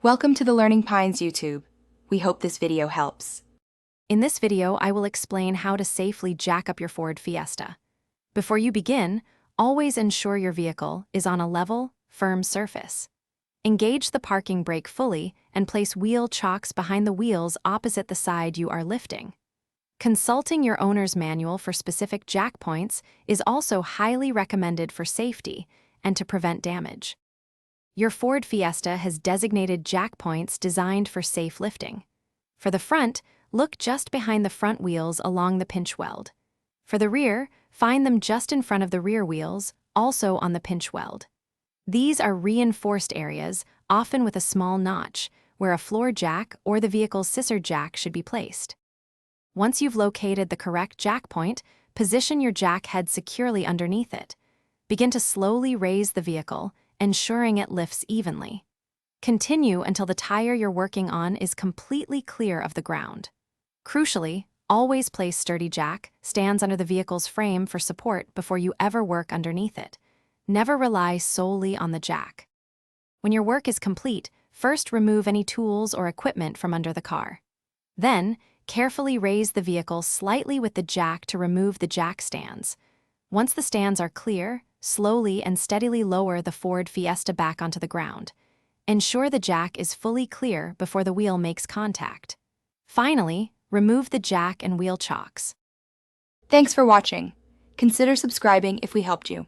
Welcome to the Learning Pines YouTube. We hope this video helps. In this video, I will explain how to safely jack up your Ford Fiesta. Before you begin, always ensure your vehicle is on a level, firm surface. Engage the parking brake fully and place wheel chocks behind the wheels opposite the side you are lifting. Consulting your owner's manual for specific jack points is also highly recommended for safety and to prevent damage. Your Ford Fiesta has designated jack points designed for safe lifting. For the front, look just behind the front wheels along the pinch weld. For the rear, find them just in front of the rear wheels, also on the pinch weld. These are reinforced areas, often with a small notch, where a floor jack or the vehicle's scissor jack should be placed. Once you've located the correct jack point, position your jack head securely underneath it. Begin to slowly raise the vehicle, ensuring it lifts evenly. Continue until the tire you're working on is completely clear of the ground. Crucially, always place sturdy jack stands under the vehicle's frame for support before you ever work underneath it. Never rely solely on the jack. When your work is complete, first remove any tools or equipment from under the car. Then, carefully raise the vehicle slightly with the jack to remove the jack stands. Once the stands are clear, slowly and steadily lower the Ford Fiesta back onto the ground. Ensure the jack is fully clear before the wheel makes contact. Finally, remove the jack and wheel chocks. Thanks for watching. Consider subscribing if we helped you.